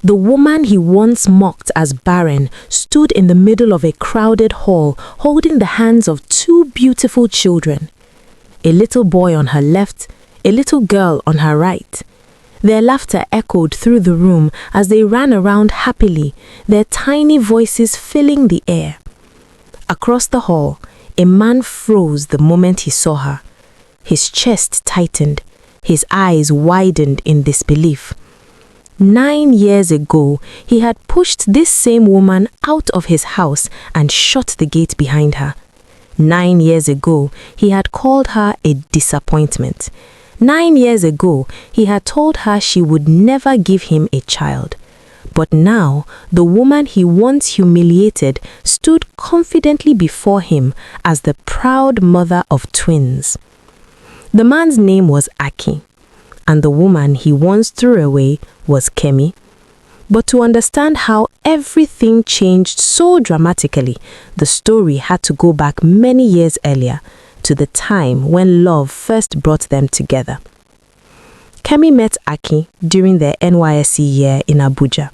The woman he once mocked as barren stood in the middle of a crowded hall holding the hands of two beautiful children. A little boy on her left, a little girl on her right. Their laughter echoed through the room as they ran around happily, their tiny voices filling the air. Across the hall, a man froze the moment he saw her. His chest tightened, his eyes widened in disbelief. 9 years ago, he had pushed this same woman out of his house and shut the gate behind her. 9 years ago, he had called her a disappointment. 9 years ago, he had told her she would never give him a child. But now, the woman he once humiliated stood confidently before him as the proud mother of twins. The man's name was Akin, and the woman he once threw away was Kemi. But to understand how everything changed so dramatically, the story had to go back many years earlier, to the time when love first brought them together. Kemi met Akin during their NYSC year in Abuja.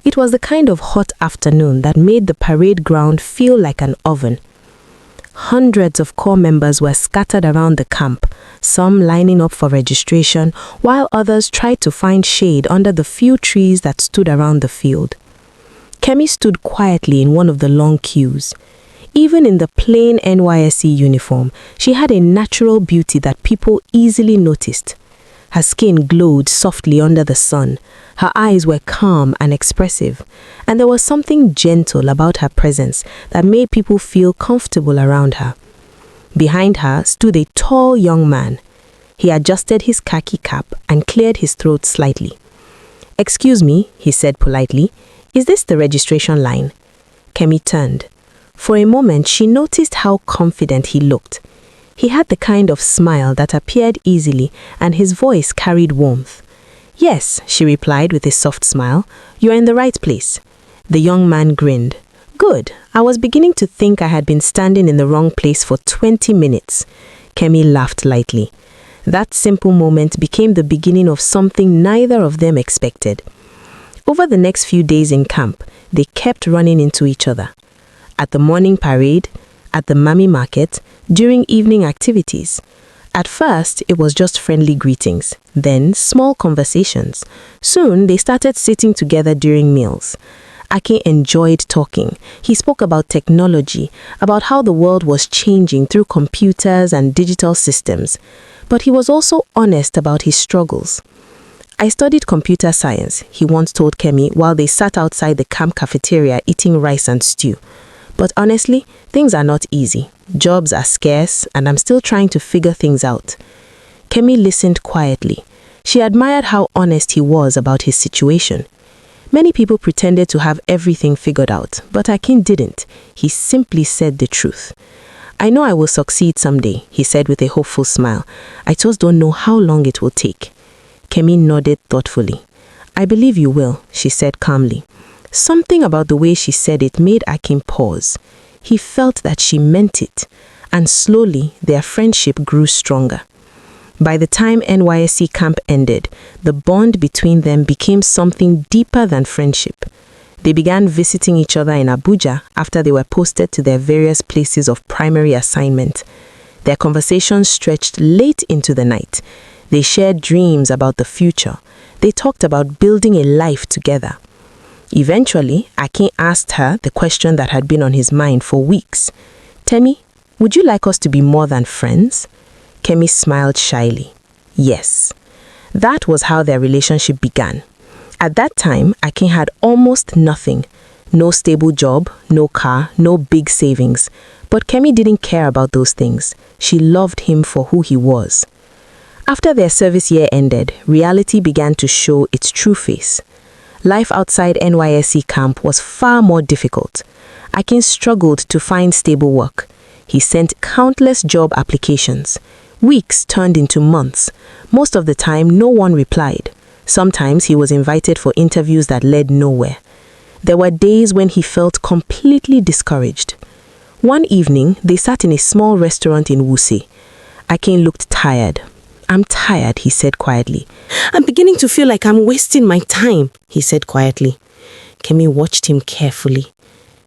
It was the kind of hot afternoon that made the parade ground feel like an oven. Hundreds of corps members were scattered around the camp, some lining up for registration, while others tried to find shade under the few trees that stood around the field. Kemi stood quietly in one of the long queues. Even in the plain NYSC uniform, she had a natural beauty that people easily noticed. Her skin glowed softly under the sun, her eyes were calm and expressive, and there was something gentle about her presence that made people feel comfortable around her. Behind her stood a tall young man. He adjusted his khaki cap and cleared his throat slightly. "Excuse me," he said politely, "is this the registration line?" Kemi turned. For a moment, she noticed how confident he looked. He had the kind of smile that appeared easily, and his voice carried warmth. "Yes," she replied with a soft smile, "you are in the right place." The young man grinned. "Good. I was beginning to think I had been standing in the wrong place for 20 minutes. Kemi laughed lightly. That simple moment became the beginning of something neither of them expected. Over the next few days in camp, they kept running into each other. At the morning parade, at the Mami market, during evening activities. At first, it was just friendly greetings, then small conversations. Soon, they started sitting together during meals. Akin enjoyed talking. He spoke about technology, about how the world was changing through computers and digital systems. But he was also honest about his struggles. "I studied computer science," he once told Kemi while they sat outside the camp cafeteria eating rice and stew. "But honestly, things are not easy. Jobs are scarce, and I'm still trying to figure things out." Kemi listened quietly. She admired how honest he was about his situation. Many people pretended to have everything figured out, but Akin didn't. He simply said the truth. "I know I will succeed someday," he said with a hopeful smile. "I just don't know how long it will take." Kemi nodded thoughtfully. "I believe you will," she said calmly. Something about the way she said it made Akin pause. He felt that she meant it, and slowly their friendship grew stronger. By the time NYSC camp ended, the bond between them became something deeper than friendship. They began visiting each other in Abuja after they were posted to their various places of primary assignment. Their conversations stretched late into the night. They shared dreams about the future. They talked about building a life together. Eventually, Akin asked her the question that had been on his mind for weeks. "Temi, would you like us to be more than friends?" Kemi smiled shyly. Yes. That was how their relationship began. At that time, Akin had almost nothing. No stable job, no car, no big savings. But Kemi didn't care about those things. She loved him for who he was. After their service year ended, reality began to show its true face. Life outside NYSC camp was far more difficult. Akin struggled to find stable work. He sent countless job applications. Weeks turned into months. Most of the time, no one replied. Sometimes he was invited for interviews that led nowhere. There were days when he felt completely discouraged. One evening, they sat in a small restaurant in Wuse. Akin looked tired. "I'm tired," he said quietly. I'm beginning to feel like I'm wasting my time, he said quietly. Kemi watched him carefully.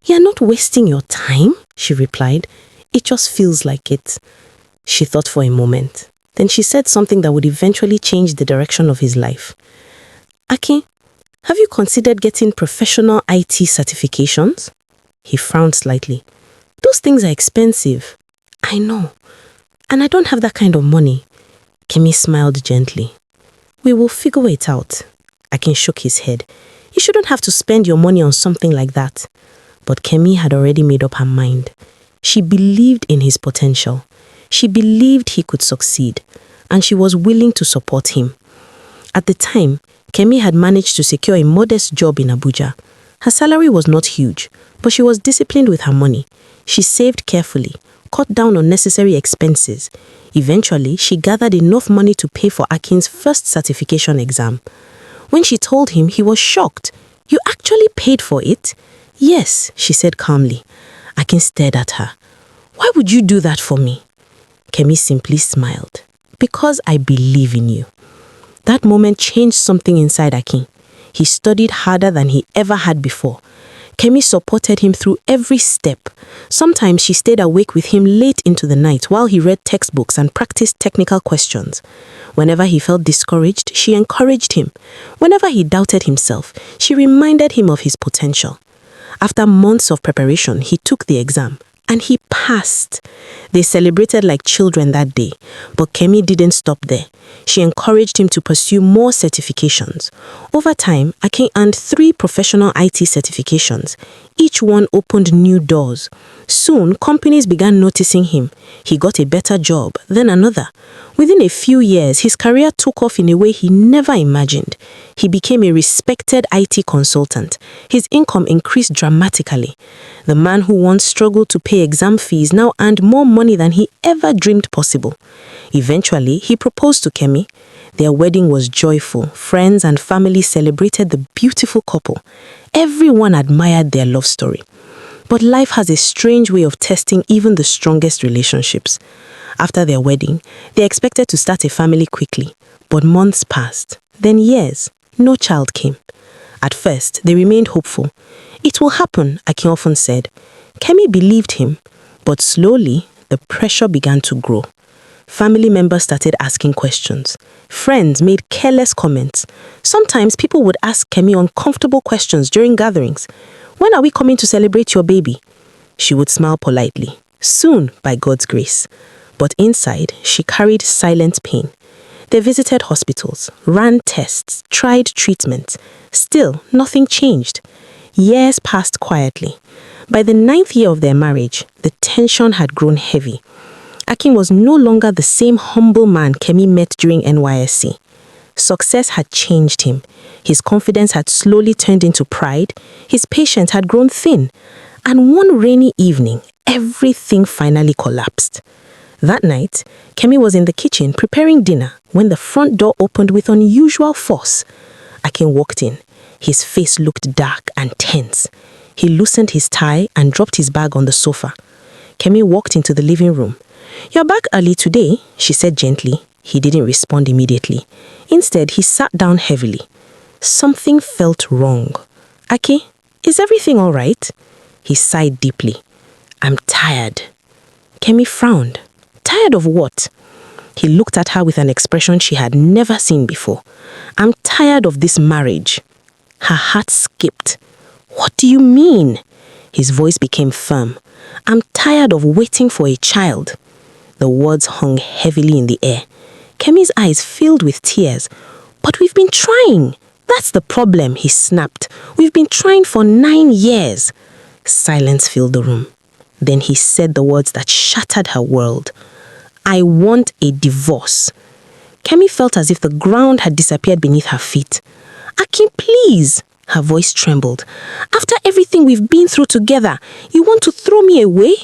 You're not wasting your time, she replied. It just feels like it. She thought for a moment. Then she said something that would eventually change the direction of his life. Akin, have you considered getting professional IT certifications? He frowned slightly. Those things are expensive. I know. And I don't have that kind of money. Kemi smiled gently. We will figure it out. Akin shook his head. You shouldn't have to spend your money on something like that. But Kemi had already made up her mind. She believed in his potential. She believed he could succeed. And she was willing to support him. At the time, Kemi had managed to secure a modest job in Abuja. Her salary was not huge, but she was disciplined with her money. She saved carefully, cut down on necessary expenses. Eventually, she gathered enough money to pay for Akin's first certification exam. When she told him, he was shocked. You actually paid for it? Yes, she said calmly. Akin stared at her. Why would you do that for me? Kemi simply smiled. Because I believe in you. That moment changed something inside Akin. He studied harder than he ever had before. Kemi supported him through every step. Sometimes she stayed awake with him late into the night while he read textbooks and practiced technical questions. Whenever he felt discouraged, she encouraged him. Whenever he doubted himself, she reminded him of his potential. After months of preparation, he took the exam. And he passed. They celebrated like children that day, but Kemi didn't stop there. She encouraged him to pursue more certifications. Over time, Akin earned 3 professional IT certifications. Each one opened new doors. Soon, companies began noticing him. He got a better job, then another. Within a few years, his career took off in a way he never imagined. He became a respected IT consultant. His income increased dramatically. The man who once struggled to pay exam fees now earned more money than he ever dreamed possible. Eventually, he proposed to Kemi. Their wedding was joyful. Friends and family celebrated the beautiful couple. Everyone admired their love story. But life has a strange way of testing even the strongest relationships. After their wedding, they expected to start a family quickly. But months passed. Then years. No child came. At first, they remained hopeful. It will happen, Akin often said. Kemi believed him. But slowly, the pressure began to grow. Family members started asking questions. Friends made careless comments. Sometimes people would ask Kemi uncomfortable questions during gatherings. When are we coming to celebrate your baby? She would smile politely. Soon, by God's grace. But inside, she carried silent pain. They visited hospitals, ran tests, tried treatment. Still, nothing changed. Years passed quietly. By the 9th year of their marriage, the tension had grown heavy. Akin was no longer the same humble man Kemi met during NYSC. Success had changed him. His confidence had slowly turned into pride. His patience had grown thin. And one rainy evening, everything finally collapsed. That night, Kemi was in the kitchen preparing dinner when the front door opened with unusual force. Akin walked in. His face looked dark and tense. He loosened his tie and dropped his bag on the sofa. Kemi walked into the living room. You're back early today, she said gently. He didn't respond immediately. Instead, he sat down heavily. Something felt wrong. Akin, is everything all right? He sighed deeply. I'm tired. Kemi frowned. Tired of what? He looked at her with an expression she had never seen before. I'm tired of this marriage. Her heart skipped. What do you mean? His voice became firm. I'm tired of waiting for a child. The words hung heavily in the air. Kemi's eyes filled with tears. But we've been trying. That's the problem, he snapped. We've been trying for 9 years. Silence filled the room. Then he said the words that shattered her world. I want a divorce. Kemi felt as if the ground had disappeared beneath her feet. Akin, please. Her voice trembled. After everything we've been through together, you want to throw me away?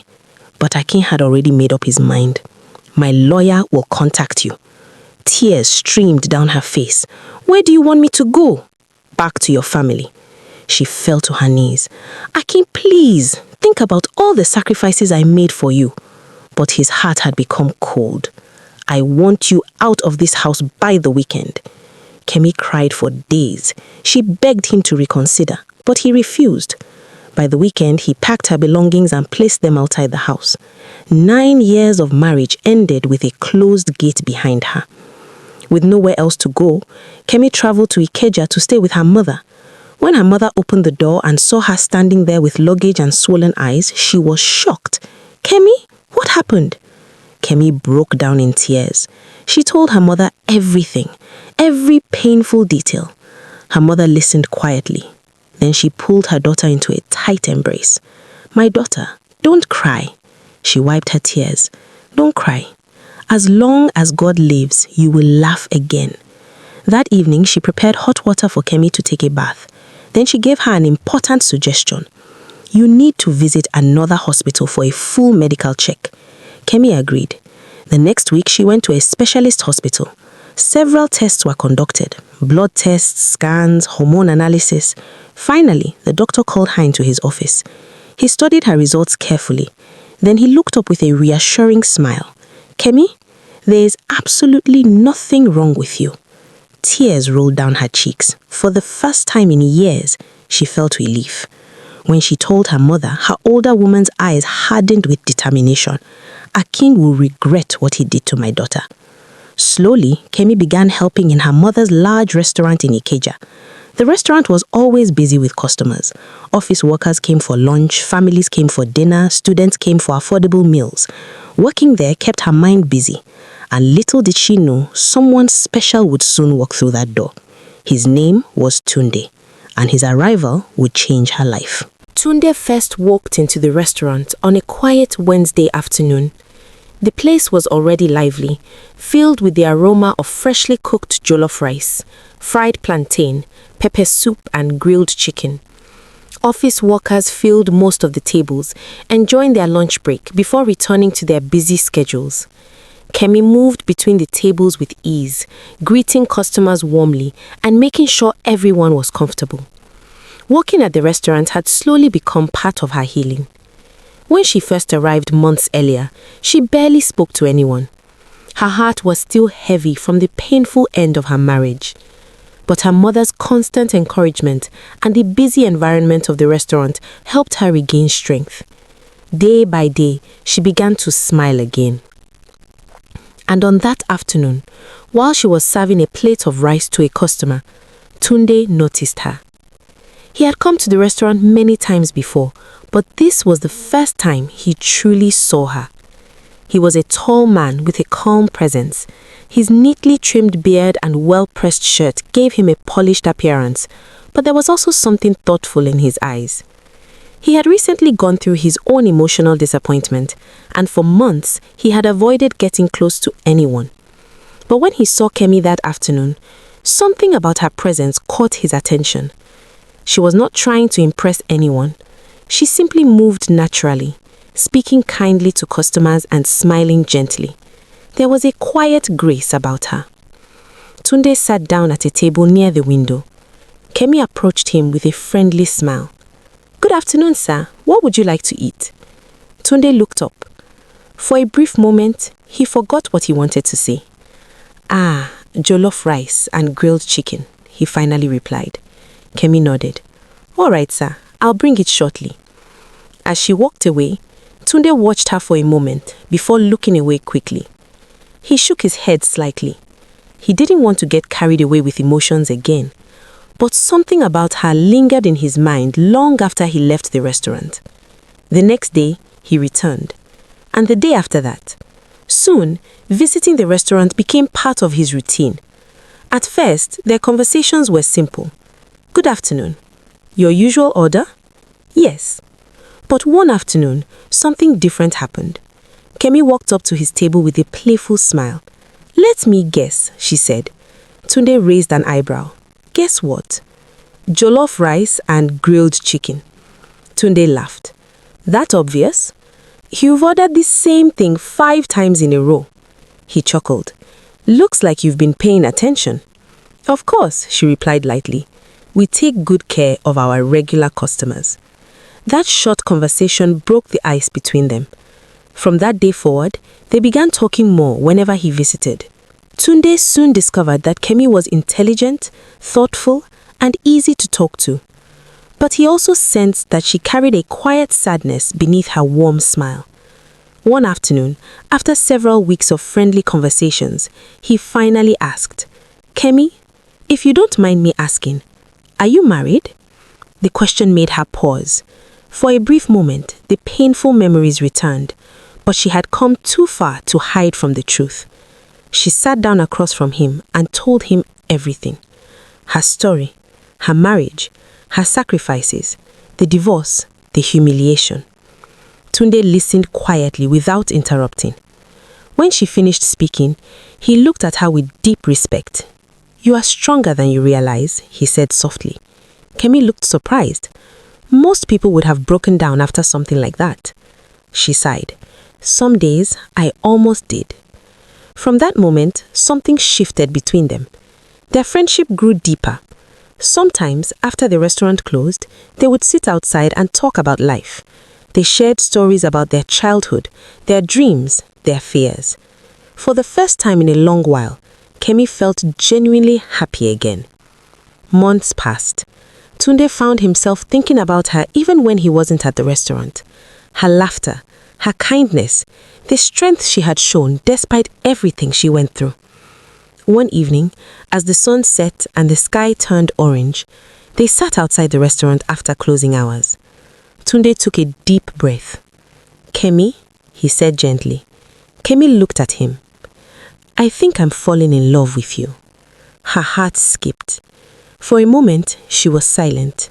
But Akin had already made up his mind. My lawyer will contact you. Tears streamed down her face. Where do you want me to go? Back to your family. She fell to her knees. Akin, please, think about all the sacrifices I made for you. But his heart had become cold. I want you out of this house by the weekend. Kemi cried for days. She begged him to reconsider, but he refused. By the weekend, he packed her belongings and placed them outside the house. 9 years of marriage ended with a closed gate behind her. With nowhere else to go, Kemi traveled to Ikeja to stay with her mother. When her mother opened the door and saw her standing there with luggage and swollen eyes, she was shocked. "Kemi, what happened?" Kemi broke down in tears. She told her mother everything, every painful detail. Her mother listened quietly. Then she pulled her daughter into a tight embrace. "My daughter, don't cry." She wiped her tears. "Don't cry. As long as God lives, you will laugh again." That evening, she prepared hot water for Kemi to take a bath. Then she gave her an important suggestion. "You need to visit another hospital for a full medical check." Kemi agreed. The next week, she went to a specialist hospital. Several tests were conducted: blood tests, scans, hormone analysis. Finally, the doctor called her into his office. He studied her results carefully. Then he looked up with a reassuring smile. "Kemi, there is absolutely nothing wrong with you." Tears rolled down her cheeks. For the first time in years, she felt relief. When she told her mother, her older woman's eyes hardened with determination. "Akin will regret what he did to my daughter." Slowly, Kemi began helping in her mother's large restaurant in Ikeja. The restaurant was always busy with customers. Office workers came for lunch, families came for dinner, students came for affordable meals. Working there kept her mind busy. And little did she know, someone special would soon walk through that door. His name was Tunde, and his arrival would change her life. Tunde first walked into the restaurant on a quiet Wednesday afternoon. The place was already lively, filled with the aroma of freshly cooked jollof rice, fried plantain, pepper soup, and grilled chicken. Office workers filled most of the tables, enjoying their lunch break before returning to their busy schedules. Kemi moved between the tables with ease, greeting customers warmly and making sure everyone was comfortable. Working at the restaurant had slowly become part of her healing. When she first arrived months earlier, she barely spoke to anyone. Her heart was still heavy from the painful end of her marriage. But her mother's constant encouragement and the busy environment of the restaurant helped her regain strength. Day by day, she began to smile again. And on that afternoon, while she was serving a plate of rice to a customer, Tunde noticed her. He had come to the restaurant many times before, but this was the first time he truly saw her. He was a tall man with a calm presence. His neatly trimmed beard and well-pressed shirt gave him a polished appearance, but there was also something thoughtful in his eyes. He had recently gone through his own emotional disappointment, and for months he had avoided getting close to anyone. But when he saw Kemi that afternoon, something about her presence caught his attention. She was not trying to impress anyone. She simply moved naturally, speaking kindly to customers and smiling gently. There was a quiet grace about her. Tunde sat down at a table near the window. Kemi approached him with a friendly smile. "Good afternoon, sir. What would you like to eat?" Tunde looked up. For a brief moment, he forgot what he wanted to say. "Ah, jollof rice and grilled chicken," he finally replied. Kemi nodded. "All right, sir. I'll bring it shortly." As she walked away, Tunde watched her for a moment before looking away quickly. He shook his head slightly. He didn't want to get carried away with emotions again, but something about her lingered in his mind long after he left the restaurant. The next day, he returned, and the day after that. Soon, visiting the restaurant became part of his routine. At first, their conversations were simple. "Good afternoon. Your usual order?" "Yes." But one afternoon, something different happened. Kemi walked up to his table with a playful smile. "Let me guess," she said. Tunde raised an eyebrow. "Guess what?" "Jollof rice and grilled chicken." Tunde laughed. "That obvious? You've ordered the same thing 5 times in a row." He chuckled. "Looks like you've been paying attention." "Of course," she replied lightly. "We take good care of our regular customers." That short conversation broke the ice between them. From that day forward, they began talking more whenever he visited. Tunde soon discovered that Kemi was intelligent, thoughtful, and easy to talk to. But he also sensed that she carried a quiet sadness beneath her warm smile. One afternoon, after several weeks of friendly conversations, he finally asked, "Kemi, if you don't mind me asking, are you married?" The question made her pause. For a brief moment, the painful memories returned, but she had come too far to hide from the truth. She sat down across from him and told him everything. Her story, her marriage, her sacrifices, the divorce, the humiliation. Tunde listened quietly without interrupting. When she finished speaking, he looked at her with deep respect. "You are stronger than you realize," he said softly. Kemi looked surprised. Most people would have broken down after something like that. She sighed. "Some days I almost did." From that moment, something shifted between them. Their friendship grew deeper. Sometimes, after the restaurant closed, they would sit outside and talk about life. They shared stories about their childhood, their dreams, their fears. For the first time in a long while, Kemi felt genuinely happy again. Months passed. Tunde found himself thinking about her even when he wasn't at the restaurant. Her laughter, her kindness, the strength she had shown despite everything she went through. One evening, as the sun set and the sky turned orange, they sat outside the restaurant after closing hours. Tunde took a deep breath. "Kemi," he said gently. Kemi looked at him. "I think I'm falling in love with you." Her heart skipped. For a moment, she was silent.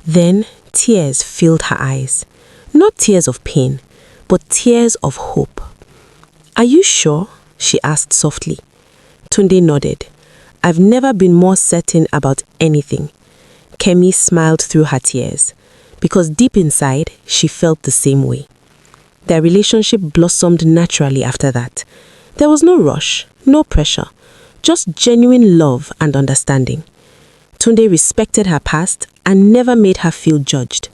Then tears filled her eyes. Not tears of pain, but tears of hope. "Are you sure?" she asked softly. Tunde nodded. "I've never been more certain about anything." Kemi smiled through her tears, because deep inside, she felt the same way. Their relationship blossomed naturally after that. There was no rush, no pressure, just genuine love and understanding. Tunde respected her past and never made her feel judged.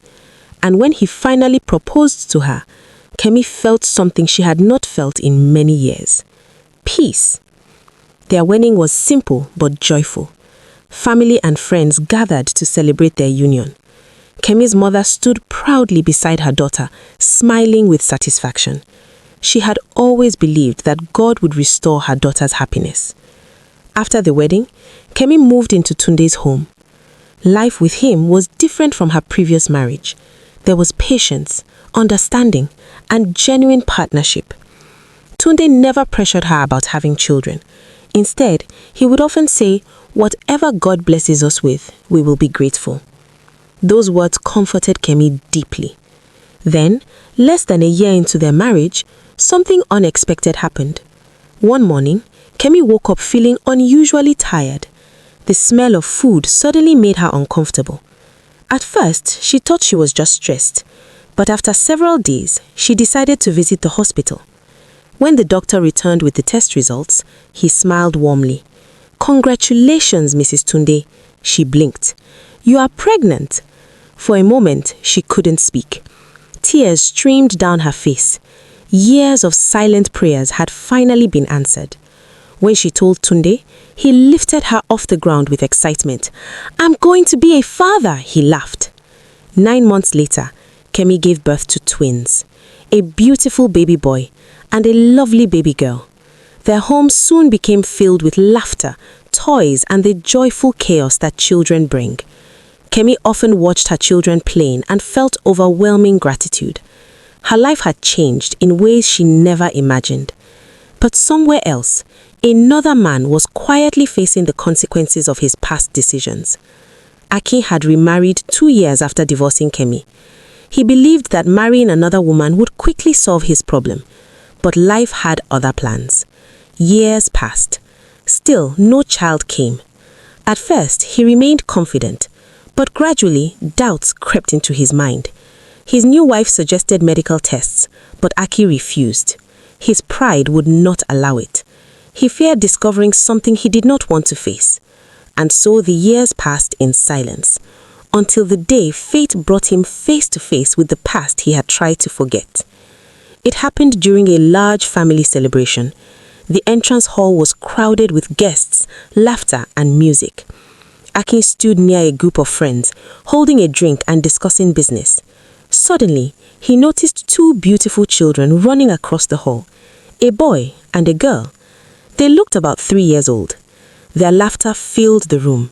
And when he finally proposed to her, Kemi felt something she had not felt in many years. Peace. Their wedding was simple but joyful. Family and friends gathered to celebrate their union. Kemi's mother stood proudly beside her daughter, smiling with satisfaction. She had always believed that God would restore her daughter's happiness. After the wedding, Kemi moved into Tunde's home. Life with him was different from her previous marriage. There was patience, understanding, and genuine partnership. Tunde never pressured her about having children. Instead, he would often say, "Whatever God blesses us with, we will be grateful." Those words comforted Kemi deeply. Then, less than a year into their marriage, something unexpected happened. One morning, Kemi woke up feeling unusually tired. The smell of food suddenly made her uncomfortable. At first, she thought she was just stressed, but after several days, she decided to visit the hospital. When the doctor returned with the test results, he smiled warmly. "Congratulations, Mrs. Tunde." She blinked. "You are pregnant." For a moment, she couldn't speak. Tears streamed down her face. Years of silent prayers had finally been answered. When she told Tunde, he lifted her off the ground with excitement. "I'm going to be a father," he laughed. 9 months later, Kemi gave birth to twins, a beautiful baby boy and a lovely baby girl. Their home soon became filled with laughter, toys, and the joyful chaos that children bring. Kemi often watched her children playing and felt overwhelming gratitude. Her life had changed in ways she never imagined. But somewhere else, another man was quietly facing the consequences of his past decisions. Akin had remarried 2 years after divorcing Kemi. He believed that marrying another woman would quickly solve his problem. But life had other plans. Years passed. Still, no child came. At first, he remained confident, but gradually, doubts crept into his mind. His new wife suggested medical tests, but Aki refused. His pride would not allow it. He feared discovering something he did not want to face. And so the years passed in silence, until the day fate brought him face to face with the past he had tried to forget. It happened during a large family celebration. The entrance hall was crowded with guests, laughter, and music. Akin stood near a group of friends, holding a drink and discussing business. Suddenly, he noticed two beautiful children running across the hall, a boy and a girl. They looked about 3 years old. Their laughter filled the room.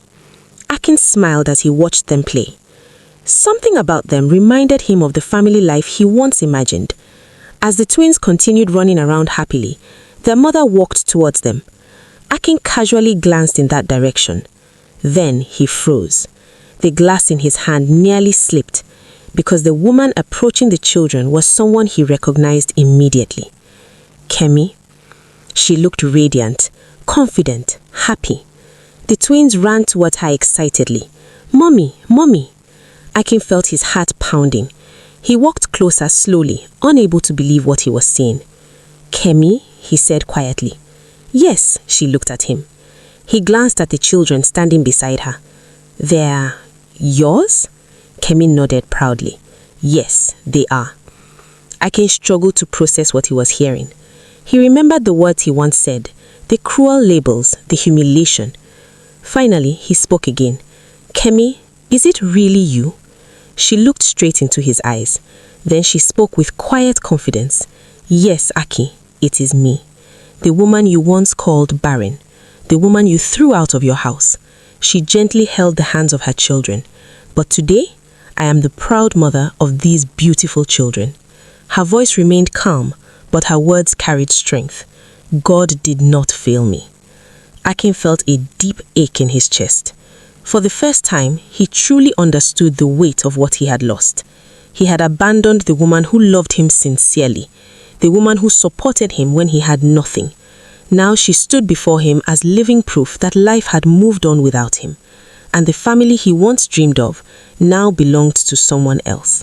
Akin smiled as he watched them play. Something about them reminded him of the family life he once imagined. As the twins continued running around happily, their mother walked towards them. Akin casually glanced in that direction. Then he froze. The glass in his hand nearly slipped, because the woman approaching the children was someone he recognized immediately. Kemi. She looked radiant, confident, happy. The twins ran toward her excitedly. "Mommy, Mommy!" Akin felt his heart pounding. He walked closer slowly, unable to believe what he was seeing. "Kemi," he said quietly. "Yes," she looked at him. He glanced at the children standing beside her. "They're yours?" Kemi nodded proudly. "Yes, they are." Akin struggled to process what he was hearing. He remembered the words he once said, the cruel labels, the humiliation. Finally, he spoke again. "Kemi, is it really you?" She looked straight into his eyes. Then she spoke with quiet confidence. "Yes, Aki, it is me. The woman you once called barren. The woman you threw out of your house." She gently held the hands of her children. "But today, I am the proud mother of these beautiful children." Her voice remained calm, but her words carried strength. "God did not fail me." Akin felt a deep ache in his chest. For the first time, he truly understood the weight of what he had lost. He had abandoned the woman who loved him sincerely, the woman who supported him when he had nothing. Now she stood before him as living proof that life had moved on without him, and the family he once dreamed of now belonged to someone else.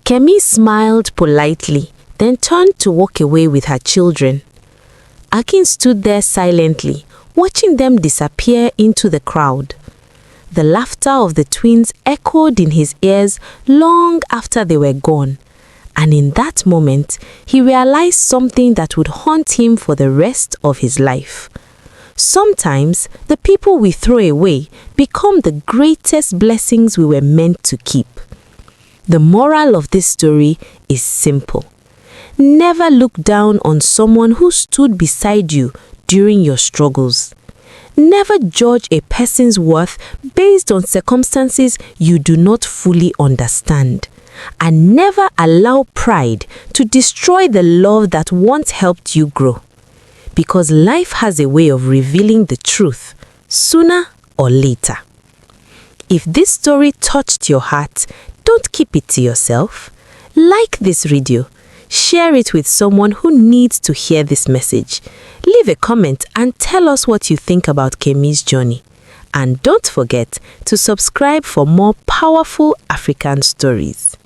Kemi smiled politely, then turned to walk away with her children. Akin stood there silently, watching them disappear into the crowd. The laughter of the twins echoed in his ears long after they were gone, and in that moment, he realized something that would haunt him for the rest of his life. Sometimes, the people we throw away become the greatest blessings we were meant to keep. The moral of this story is simple. Never look down on someone who stood beside you during your struggles. Never judge a person's worth based on circumstances you do not fully understand. And never allow pride to destroy the love that once helped you grow. Because life has a way of revealing the truth, sooner or later. If this story touched your heart, don't keep it to yourself. Like this video. Share it with someone who needs to hear this message. Leave a comment and tell us what you think about Kemi's journey. And don't forget to subscribe for more powerful African stories.